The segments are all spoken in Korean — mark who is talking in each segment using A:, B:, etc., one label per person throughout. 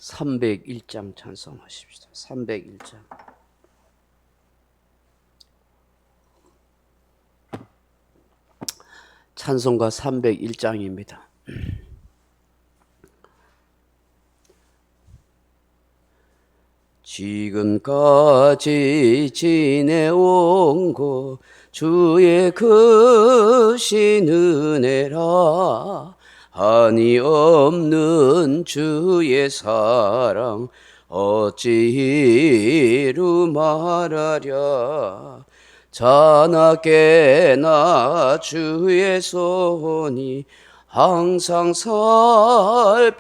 A: 301장 찬송하십시다. 301장. 찬송가 301장입니다. 지금까지 지내온 것 주의 크신 은혜라. 한이 없는 주의 사랑 어찌 이루 말하랴. 자나깨나 주의 손이 항상 살펴주시고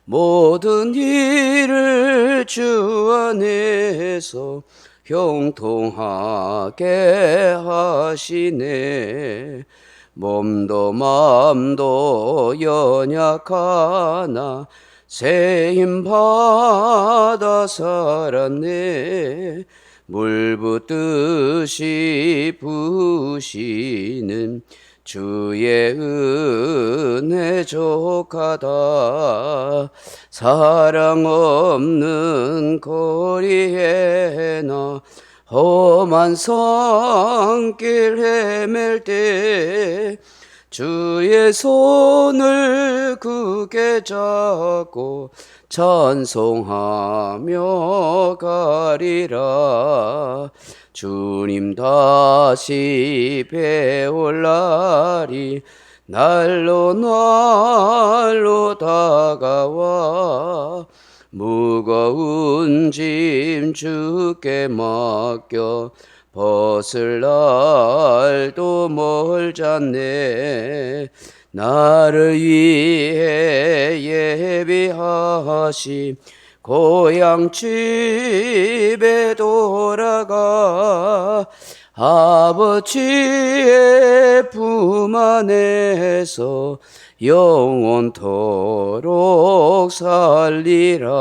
A: 모든 일을 주 안에서 형통하게 하시네. 몸도 마음도 연약하나 새 힘 받아 살았네. 물 붓듯이 부으시는 주의 은혜 족하다. 사랑 없는 거리에 나 험한 산길 헤맬 때 주의 손을 굳게 잡고 찬송하며 가리라. 주님 다시 배울 날이 날로 다가와 무거운 짐 주께 맡겨 벗을 날도 멀잖네. 나를 위해 예비하신 고향 집에 돌아가 아버지의 품 안에서 영원토록 살리라.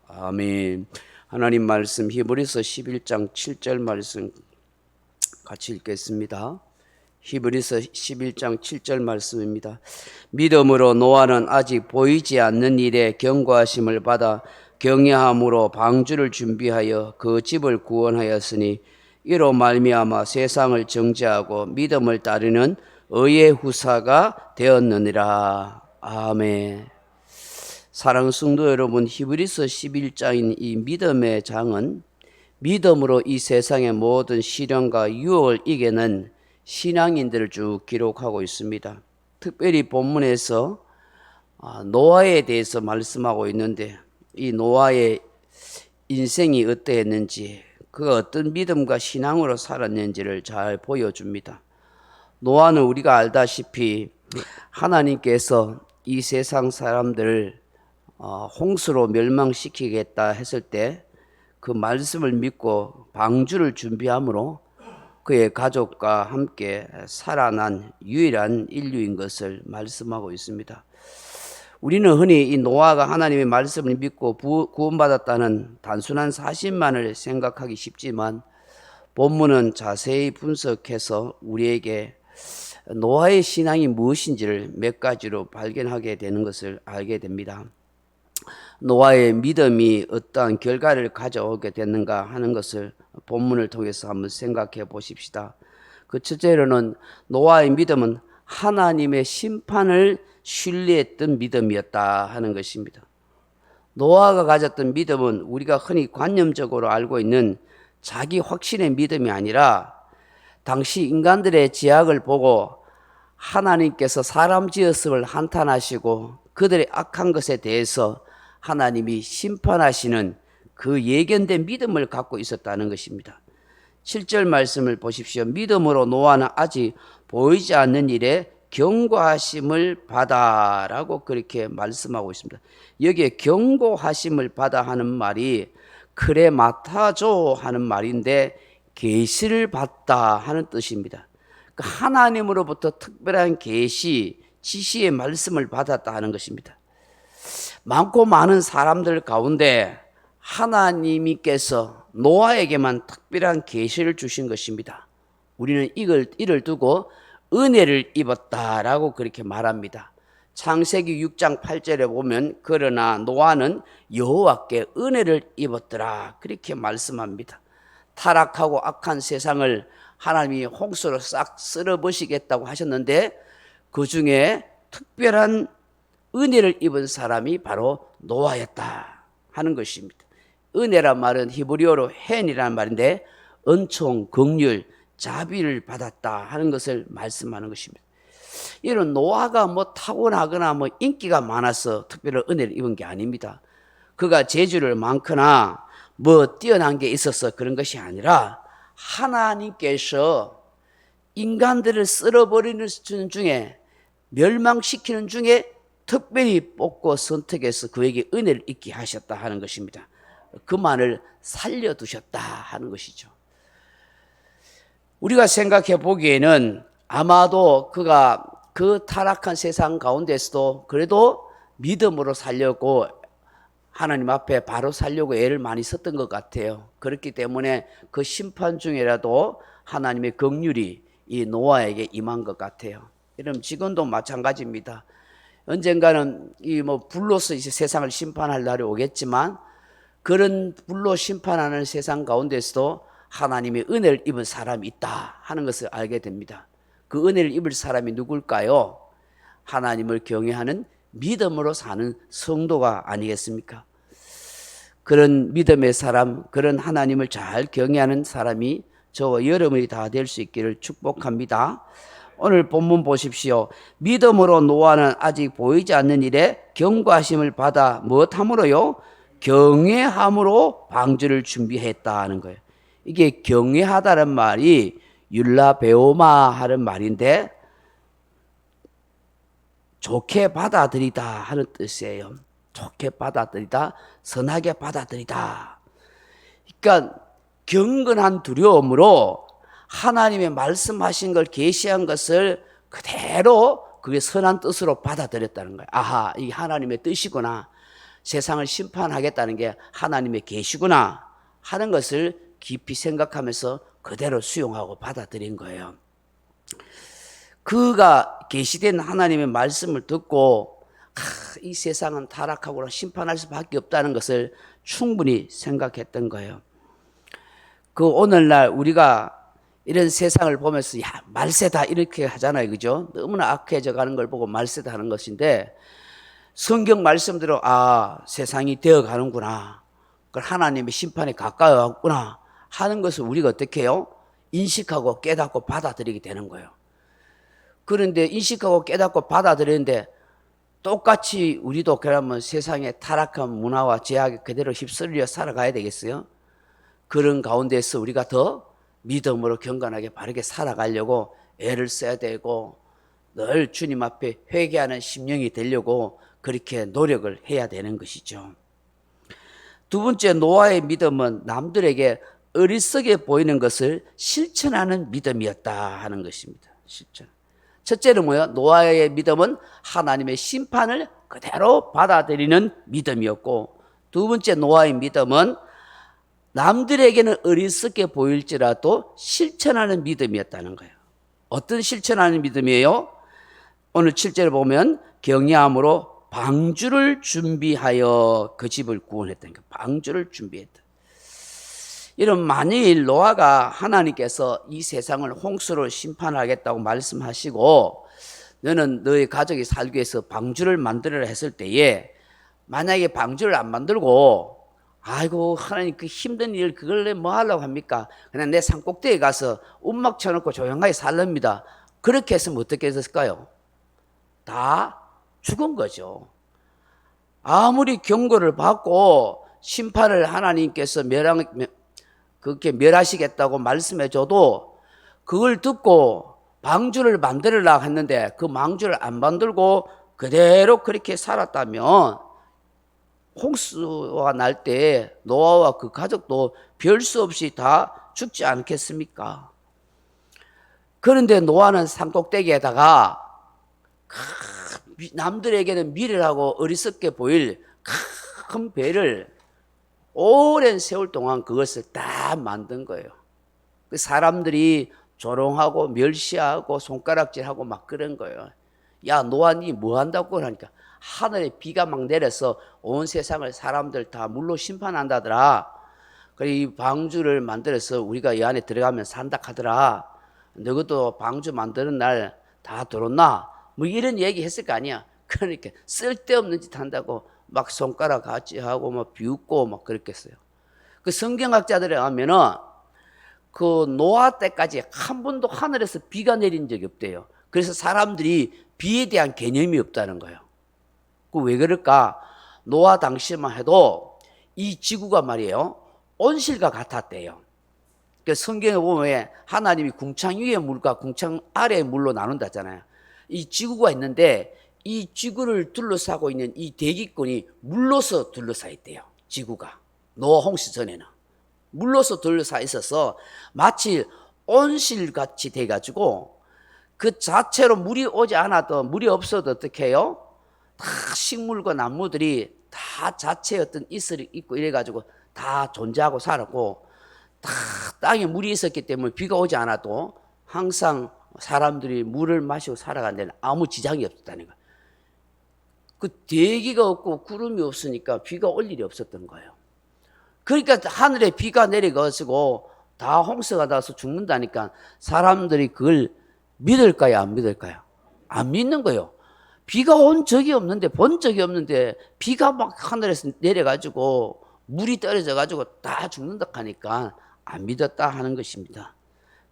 A: 아멘. 하나님 말씀 히브리서 11장 7절 말씀 같이 읽겠습니다. 히브리서 11장 7절 말씀입니다. 믿음으로 노아는 아직 보이지 않는 일에 경고하심을 받아 경외함으로 방주를 준비하여 그 집을 구원하였으니 이로 말미암아 세상을 정죄하고 믿음을 따르는 의의 후사가 되었느니라. 아멘. 사랑하는 성도 여러분, 히브리서 11장인 이 믿음의 장은 믿음으로 이 세상의 모든 시련과 유혹을 이겨낸 신앙인들을 쭉 기록하고 있습니다. 특별히 본문에서 노아에 대해서 말씀하고 있는데 이 노아의 인생이 어떠했는지, 그 어떤 믿음과 신앙으로 살았는지를 잘 보여줍니다. 노아는 우리가 알다시피 하나님께서 이 세상 사람들을 홍수로 멸망시키겠다 했을 때 그 말씀을 믿고 방주를 준비함으로 그의 가족과 함께 살아난 유일한 인류인 것을 말씀하고 있습니다. 우리는 흔히 이 노아가 하나님의 말씀을 믿고 구원받았다는 단순한 사실만을 생각하기 쉽지만 본문은 자세히 분석해서 우리에게 노아의 신앙이 무엇인지를 몇 가지로 발견하게 되는 것을 알게 됩니다. 노아의 믿음이 어떠한 결과를 가져오게 됐는가 하는 것을 본문을 통해서 한번 생각해 보십시다. 그 첫째로는 노아의 믿음은 하나님의 심판을 신뢰했던 믿음이었다 하는 것입니다. 노아가 가졌던 믿음은 우리가 흔히 관념적으로 알고 있는 자기 확신의 믿음이 아니라 당시 인간들의 죄악을 보고 하나님께서 사람 지었음을 한탄하시고 그들의 악한 것에 대해서 하나님이 심판하시는 그 예견된 믿음을 갖고 있었다는 것입니다. 7절 말씀을 보십시오. 믿음으로 노아는 아직 보이지 않는 일에 경고하심을 받아라고 그렇게 말씀하고 있습니다. 여기에 경고하심을 받아 하는 말이 크레마타조 하는 말인데 계시를 받다 하는 뜻입니다. 하나님으로부터 특별한 계시, 지시의 말씀을 받았다 하는 것입니다. 많고 많은 사람들 가운데 하나님께서 노아에게만 특별한 계시를 주신 것입니다. 우리는 이를 두고 은혜를 입었다라고 그렇게 말합니다. 창세기 6장 8절에 보면 그러나 노아는 여호와께 은혜를 입었더라 그렇게 말씀합니다. 타락하고 악한 세상을 하나님이 홍수로 싹 쓸어버리겠다고 하셨는데 그 중에 특별한 은혜를 입은 사람이 바로 노아였다 하는 것입니다. 은혜란 말은 히브리어로 헨이라는 말인데 은총, 긍휼, 자비를 받았다 하는 것을 말씀하는 것입니다. 이런 노아가 뭐 타고나거나 뭐 인기가 많아서 특별한 은혜를 입은 게 아닙니다. 그가 재주를 많거나 뭐 뛰어난 게 있어서 그런 것이 아니라 하나님께서 인간들을 쓸어버리는 중에 멸망시키는 중에 특별히 뽑고 선택해서 그에게 은혜를 입게 하셨다 하는 것입니다. 그만을 살려두셨다 하는 것이죠. 우리가 생각해 보기에는 아마도 그가 그 타락한 세상 가운데서도 그래도 믿음으로 살려고 하나님 앞에 바로 살려고 애를 많이 썼던 것 같아요. 그렇기 때문에 그 심판 중에라도 하나님의 긍휼이 이 노아에게 임한 것 같아요. 여러분 지금도 마찬가지입니다. 언젠가는 이 뭐 불로서 이제 세상을 심판할 날이 오겠지만 그런 불로 심판하는 세상 가운데서도 하나님의 은혜를 입은 사람이 있다 하는 것을 알게 됩니다. 그 은혜를 입을 사람이 누굴까요? 하나님을 경외하는 믿음으로 사는 성도가 아니겠습니까? 그런 믿음의 사람, 그런 하나님을 잘 경외하는 사람이 저와 여러분이 다 될 수 있기를 축복합니다. 오늘 본문 보십시오. 믿음으로 노아는 아직 보이지 않는 일에 경고하심을 받아 무엇함으로요? 경외함으로 방주를 준비했다 하는 거예요. 이게 경외하다는 말이 율라베오마 하는 말인데 좋게 받아들이다 하는 뜻이에요. 좋게 받아들이다, 선하게 받아들이다. 그러니까 경건한 두려움으로 하나님의 말씀하신 걸 계시한 것을 그대로 그게 선한 뜻으로 받아들였다는 거예요. 아하, 이게 하나님의 뜻이구나. 세상을 심판하겠다는 게 하나님의 계시구나 하는 것을 깊이 생각하면서 그대로 수용하고 받아들인 거예요. 그가 계시된 하나님의 말씀을 듣고 이 세상은 타락하고 심판할 수밖에 없다는 것을 충분히 생각했던 거예요. 그 오늘날 우리가 이런 세상을 보면서 야 말세다 이렇게 하잖아요, 그죠? 너무나 악해져 가는 걸 보고 말세다 하는 것인데 성경 말씀대로 세상이 되어 가는구나, 그걸 하나님의 심판에 가까이 왔구나 하는 것을 우리가 어떻게 해요? 인식하고 깨닫고 받아들이게 되는 거예요. 그런데 인식하고 깨닫고 받아들이는데 똑같이 우리도 그러면 세상의 타락한 문화와 제약에 그대로 휩쓸려 살아가야 되겠어요? 그런 가운데서 우리가 더 믿음으로 경건하게 바르게 살아가려고 애를 써야 되고 늘 주님 앞에 회개하는 심령이 되려고 그렇게 노력을 해야 되는 것이죠. 두 번째, 노아의 믿음은 남들에게 어리석게 보이는 것을 실천하는 믿음이었다 하는 것입니다. 실천. 첫째는 뭐예요? 노아의 믿음은 하나님의 심판을 그대로 받아들이는 믿음이었고, 두 번째 노아의 믿음은 남들에게는 어리석게 보일지라도 실천하는 믿음이었다는 거예요. 어떤 실천하는 믿음이에요? 오늘 7절을 보면 경외함으로 방주를 준비하여 그 집을 구원했다는 거예요. 방주를 준비했다. 이런 만일 노아가 하나님께서 이 세상을 홍수로 심판하겠다고 말씀하시고 너는 너의 가족이 살기 위해서 방주를 만들어라 했을 때에 만약에 방주를 안 만들고 아이고 하나님 그 힘든 일 그걸 뭐 하려고 합니까? 그냥 내 산꼭대기에 가서 움막 쳐놓고 조용하게 살랍니다. 그렇게 했으면 어떻게 했을까요? 다 죽은 거죠. 아무리 경고를 받고 심판을 하나님께서 그렇게 멸하시겠다고 말씀해줘도 그걸 듣고 방주를 만들으려고 했는데 그 방주를 안 만들고 그대로 그렇게 살았다면 홍수가 날 때 노아와 그 가족도 별 수 없이 다 죽지 않겠습니까? 그런데 노아는 산꼭대기에다가 남들에게는 미련하고 어리석게 보일 큰 배를 오랜 세월 동안 그것을 다 만든 거예요. 사람들이 조롱하고 멸시하고 손가락질하고 막 그런 거예요. 야 노아 니 뭐 한다고 하니까 하늘에 비가 막 내려서 온 세상을 사람들 다 물로 심판한다더라. 그래 이 방주를 만들어서 우리가 이 안에 들어가면 산다 하더라. 너희도 방주 만드는 날 다 들었나? 뭐 이런 얘기 했을 거 아니야. 그러니까 쓸데없는 짓 한다고 막 손가락 같이 하고 막 비웃고 막 그랬겠어요. 그 성경학자들에 가면은 그 노아 때까지 한 번도 하늘에서 비가 내린 적이 없대요. 그래서 사람들이 비에 대한 개념이 없다는 거예요. 그 왜 그럴까? 노아 당시만 해도 이 지구가 말이에요. 온실과 같았대요. 성경에 보면 하나님이 궁창 위의 물과 궁창 아래의 물로 나눈다잖아요. 이 지구가 있는데 이 지구를 둘러싸고 있는 이 대기권이 물로서 둘러싸 있대요. 지구가 노아 홍수 전에는 물로서 둘러싸 있어서 마치 온실같이 돼가지고 그 자체로 물이 오지 않아도 물이 없어도 어떻게 해요? 다 식물과 나무들이 다 자체의 어떤 이슬이 있고 이래가지고 다 존재하고 살았고 다 땅에 물이 있었기 때문에 비가 오지 않아도 항상 사람들이 물을 마시고 살아가는 데는 아무 지장이 없었다는 거예요. 그 대기가 없고 구름이 없으니까 비가 올 일이 없었던 거예요. 그러니까 하늘에 비가 내려가지고 다 홍수가 나서 죽는다니까 사람들이 그걸 믿을까요? 안 믿을까요? 안 믿는 거예요. 비가 온 적이 없는데 본 적이 없는데 비가 막 하늘에서 내려가지고 물이 떨어져가지고 다 죽는다 하니까 안 믿었다 하는 것입니다.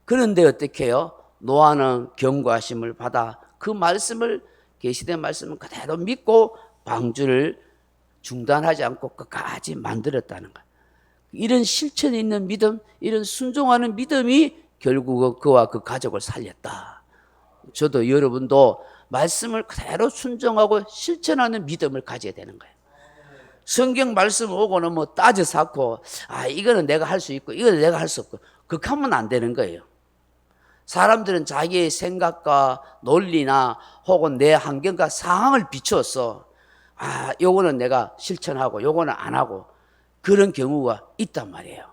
A: 그런데 어떻게 해요? 노아는 경고하심을 받아 그 말씀을 계시된 말씀을 그대로 믿고 방주를 중단하지 않고 끝까지 만들었다는 거예요. 이런 실천이 있는 믿음, 이런 순종하는 믿음이 결국 그와 그 가족을 살렸다. 저도 여러분도 말씀을 그대로 순종하고 실천하는 믿음을 가져야 되는 거예요. 성경 말씀 오고는 뭐 따져 쌓고 이거는 내가 할 수 있고 이거는 내가 할 수 없고 그렇게 하면 안 되는 거예요. 사람들은 자기의 생각과 논리나 혹은 내 환경과 상황을 비추어서 요거는 내가 실천하고 요거는 안 하고 그런 경우가 있단 말이에요.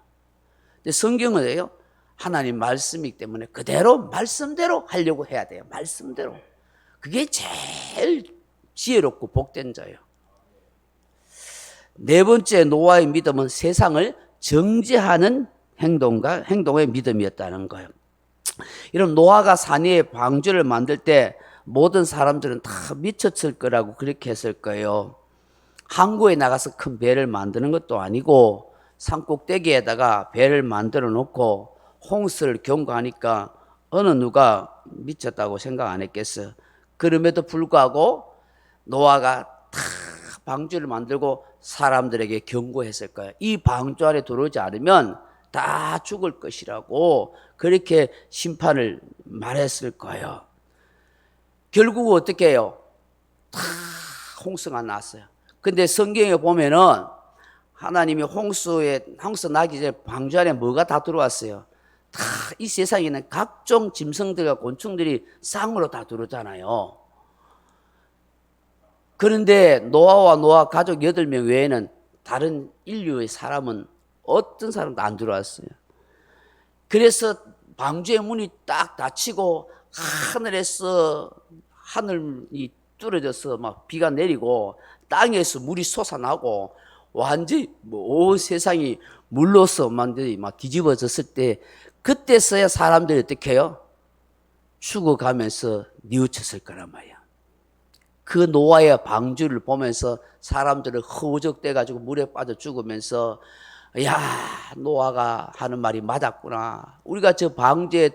A: 근데 성경은요 하나님 말씀이기 때문에 그대로 말씀대로 하려고 해야 돼요. 말씀대로. 그게 제일 지혜롭고 복된 자예요. 네 번째 노아의 믿음은 세상을 정죄하는 행동의 믿음이었다는 거예요. 이런 노아가 산 위에 방주를 만들 때 모든 사람들은 다 미쳤을 거라고 그렇게 했을 거예요. 항구에 나가서 큰 배를 만드는 것도 아니고 산꼭대기에다가 배를 만들어 놓고 홍수를 경고하니까 어느 누가 미쳤다고 생각 안 했겠어요. 그럼에도 불구하고 노아가 다 방주를 만들고 사람들에게 경고했을 거예요. 이 방주 안에 들어오지 않으면 다 죽을 것이라고 그렇게 심판을 말했을 거예요. 결국 어떻게 해요? 다 홍수가 났어요. 근데 성경에 보면은 하나님이 홍수 나기 전에 방주 안에 뭐가 다 들어왔어요? 다 이 세상에는 각종 짐승들과 곤충들이 쌍으로 다 들어오잖아요. 그런데 노아와 노아 가족 8명 외에는 다른 인류의 사람은 어떤 사람도 안 들어왔어요. 그래서 방주의 문이 딱 닫히고 하늘에서 하늘이 뚫어져서 막 비가 내리고 땅에서 물이 솟아나고 완전히 온 세상이 물로서 완전히 막 뒤집어졌을 때 그때서야 사람들이 어떻게 해요? 죽어가면서 뉘우쳤을 거란 말이야. 그 노아의 방주를 보면서 사람들은 허우적대가지고 물에 빠져 죽으면서 야 노아가 하는 말이 맞았구나. 우리가 저 방주에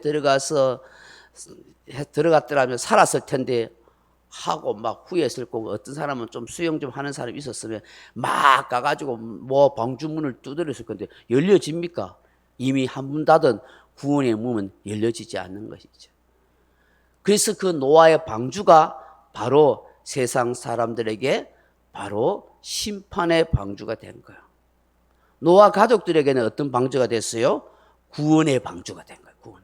A: 들어갔더라면 살았을 텐데 하고 막 후회했을 거고 어떤 사람은 좀 수영 좀 하는 사람이 있었으면 막 가가지고 뭐 방주문을 두드렸을 건데 열려집니까? 이미 한 문 닫은 구원의 문은 열려지지 않는 것이죠. 그래서 그 노아의 방주가 바로 세상 사람들에게 바로 심판의 방주가 된 거예요. 노아 가족들에게는 어떤 방주가 됐어요? 구원의 방주가 된 거예요. 구원.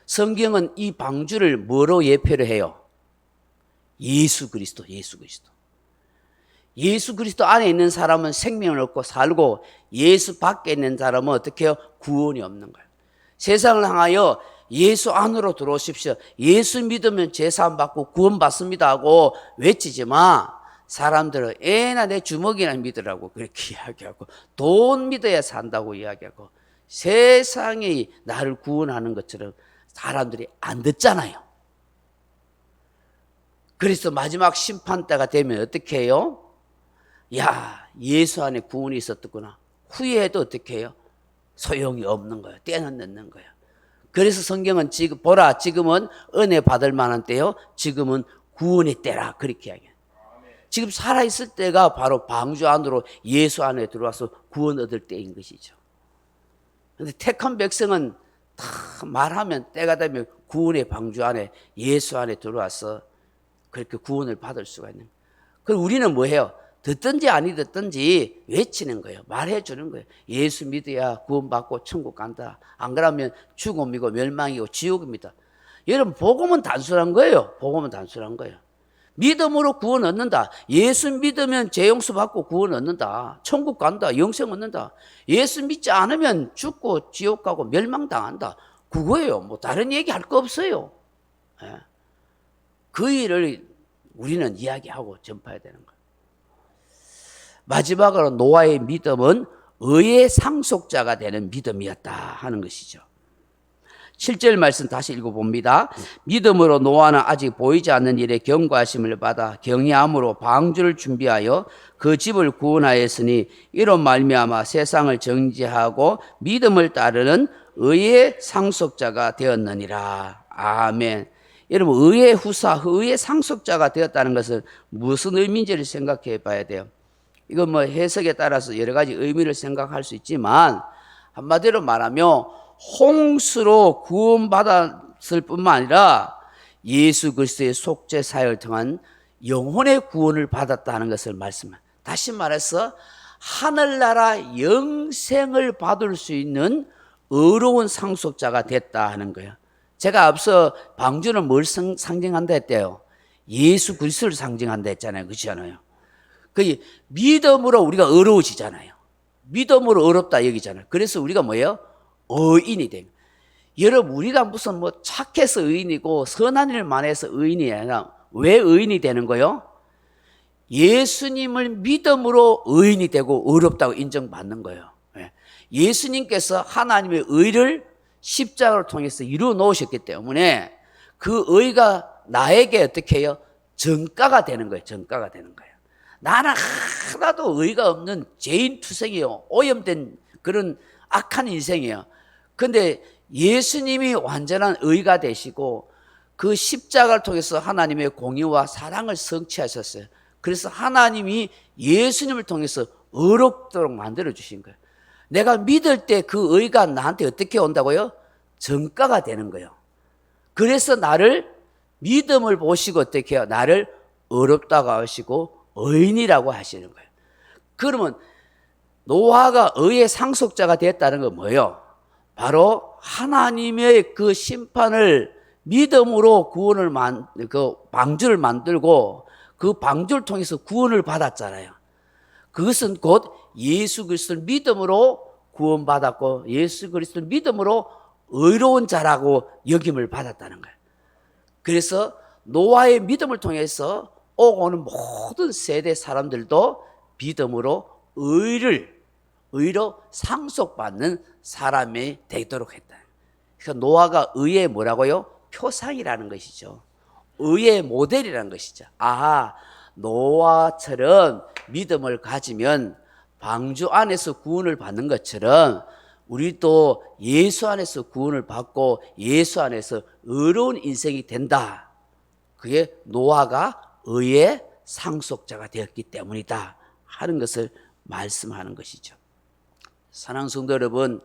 A: 성경은 이 방주를 뭐로 예표를 해요? 예수 그리스도. 예수 그리스도 안에 있는 사람은 생명을 얻고 살고 예수 밖에 있는 사람은 어떻게 해요? 구원이 없는 거예요. 세상을 향하여 예수 안으로 들어오십시오. 예수 믿으면 제사함 받고 구원 받습니다 하고 외치지 마. 사람들은 애나 내 주먹이나 믿으라고 그렇게 이야기하고 돈 믿어야 산다고 이야기하고 세상이 나를 구원하는 것처럼 사람들이 안 듣잖아요. 그래서 마지막 심판 때가 되면 어떻게 해요? 야, 예수 안에 구원이 있었구나. 후회해도 어떻게 해요? 소용이 없는 거예요. 때는 늦는 거예요. 그래서 성경은 지금 보라, 지금은 은혜 받을 만한 때요. 지금은 구원의 때라 그렇게 이야기해요. 지금 살아있을 때가 바로 방주 안으로 예수 안에 들어와서 구원 얻을 때인 것이죠. 그런데 택한 백성은 다 말하면 때가 되면 구원의 방주 안에 예수 안에 들어와서 그렇게 구원을 받을 수가 있는 거예요. 그럼 우리는 뭐 해요? 듣든지 아니 듣든지 외치는 거예요. 말해 주는 거예요. 예수 믿어야 구원받고 천국 간다. 안 그러면 죽음이고 멸망이고 지옥입니다. 여러분 복음은 단순한 거예요. 복음은 단순한 거예요. 믿음으로 구원 얻는다. 예수 믿으면 죄 용서 받고 구원 얻는다. 천국 간다. 영생 얻는다. 예수 믿지 않으면 죽고 지옥 가고 멸망당한다. 그거예요. 뭐 다른 얘기 할 거 없어요. 그 일을 우리는 이야기하고 전파해야 되는 거예요. 마지막으로 노아의 믿음은 의의 상속자가 되는 믿음이었다 하는 것이죠. 7절 말씀 다시 읽어봅니다. 믿음으로 노아는 아직 보이지 않는 일에 경고하심을 받아 경외함으로 방주를 준비하여 그 집을 구원하였으니 이로 말미암아 세상을 정죄하고 믿음을 따르는 의의 상속자가 되었느니라. 아멘. 여러분 의의 후사, 의의 상속자가 되었다는 것은 무슨 의미인지를 생각해 봐야 돼요. 이건 뭐 해석에 따라서 여러 가지 의미를 생각할 수 있지만 한마디로 말하면 홍수로 구원받았을 뿐만 아니라 예수 그리스도의 속죄 사역을 통한 영혼의 구원을 받았다는 것을 말씀합니다. 다시 말해서 하늘나라 영생을 받을 수 있는 의로운 상속자가 됐다 하는 거예요. 제가 앞서 방주는 뭘 상징한다 했대요? 예수 그리스도를 상징한다 했잖아요. 그렇지 않아요? 그 믿음으로 우리가 의로워지잖아요. 믿음으로 의롭다 여기잖아요. 그래서 우리가 뭐예요? 의인이 됩니다. 여러분 우리가 무슨 뭐 착해서 의인이고 선한 일만 해서 의인이 아니라 왜 의인이 되는 거예요? 예수님을 믿음으로 의인이 되고 의롭다고 인정받는 거예요. 예수님께서 하나님의 의를 십자가를 통해서 이루어 놓으셨기 때문에 그 의가 나에게 어떻게 해요? 전가가 되는 거예요. 전가가 되는 거예요. 나는 하나도 의가 없는 죄인 투성이에요. 오염된 그런 악한 인생이에요. 그런데 예수님이 완전한 의가 되시고 그 십자가를 통해서 하나님의 공의와 사랑을 성취하셨어요. 그래서 하나님이 예수님을 통해서 의롭도록 만들어 주신 거예요. 내가 믿을 때 그 의가 나한테 어떻게 온다고요? 전가가 되는 거예요. 그래서 나를 믿음을 보시고 어떻게 해요? 나를 의롭다고 하시고 의인이라고 하시는 거예요. 그러면 노아가 의의 상속자가 됐다는 건 뭐예요? 바로 하나님의 그 심판을 믿음으로 구원을 그 방주를 만들고 그 방주를 통해서 구원을 받았잖아요. 그것은 곧 예수 그리스도를 믿음으로 구원받았고 예수 그리스도를 믿음으로 의로운 자라고 여김을 받았다는 거예요. 그래서 노아의 믿음을 통해서 오고 오는 모든 세대 사람들도 믿음으로 의로 상속받는 사람이 되도록 했다. 그러니까 노아가 의의 뭐라고요? 표상이라는 것이죠. 의의 모델이라는 것이죠. 아, 노아처럼 믿음을 가지면 방주 안에서 구원을 받는 것처럼 우리도 예수 안에서 구원을 받고 예수 안에서 의로운 인생이 된다. 그게 노아가 의의 상속자가 되었기 때문이다 하는 것을 말씀하는 것이죠. 사랑하는 성도 여러분,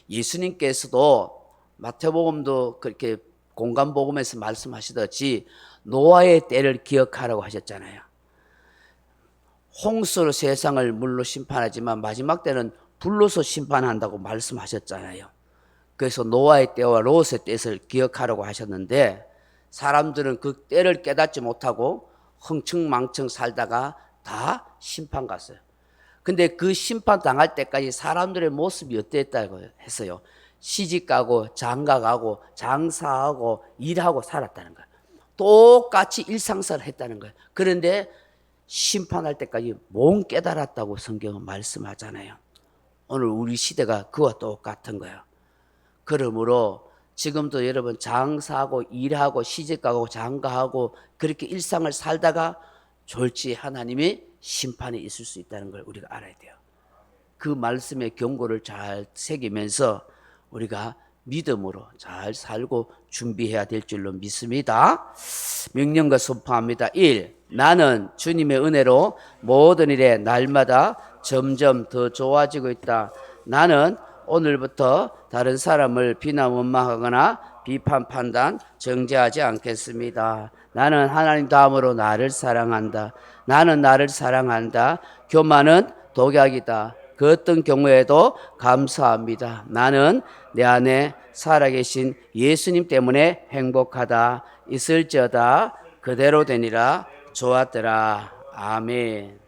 A: 예수님께서도 마태복음도 그렇게 공간복음에서 말씀하시듯이 노아의 때를 기억하라고 하셨잖아요. 홍수로 세상을 물로 심판하지만 마지막 때는 불로서 심판한다고 말씀하셨잖아요. 그래서 노아의 때와 롯의 때를 기억하라고 하셨는데 사람들은 그 때를 깨닫지 못하고 흥청망청 살다가 다 심판 갔어요. 근데 그 심판 당할 때까지 사람들의 모습이 어땠다고 했어요? 시집가고 장가가고 장사하고 일하고 살았다는 거예요. 똑같이 일상생활을 했다는 거예요. 그런데 심판할 때까지 못 깨달았다고 성경은 말씀하잖아요. 오늘 우리 시대가 그와 똑같은 거예요. 그러므로 지금도 여러분 장사하고 일하고 시집가고 장가하고 그렇게 일상을 살다가 졸지에 하나님의 심판이 있을 수 있다는 걸 우리가 알아야 돼요. 그 말씀의 경고를 잘 새기면서 우리가 믿음으로 잘 살고 준비해야 될 줄로 믿습니다. 명령과 선포합니다. 1. 나는 주님의 은혜로 모든 일에 날마다 점점 더 좋아지고 있다. 나는 오늘부터 다른 사람을 비난 원망하거나 비판 판단 정죄하지 않겠습니다. 나는 하나님 다음으로 나를 사랑한다. 나는 나를 사랑한다. 교만은 독약이다. 그 어떤 경우에도 감사합니다. 나는 내 안에 살아계신 예수님 때문에 행복하다. 있을지어다 그대로 되니라. 좋았더라. 아멘.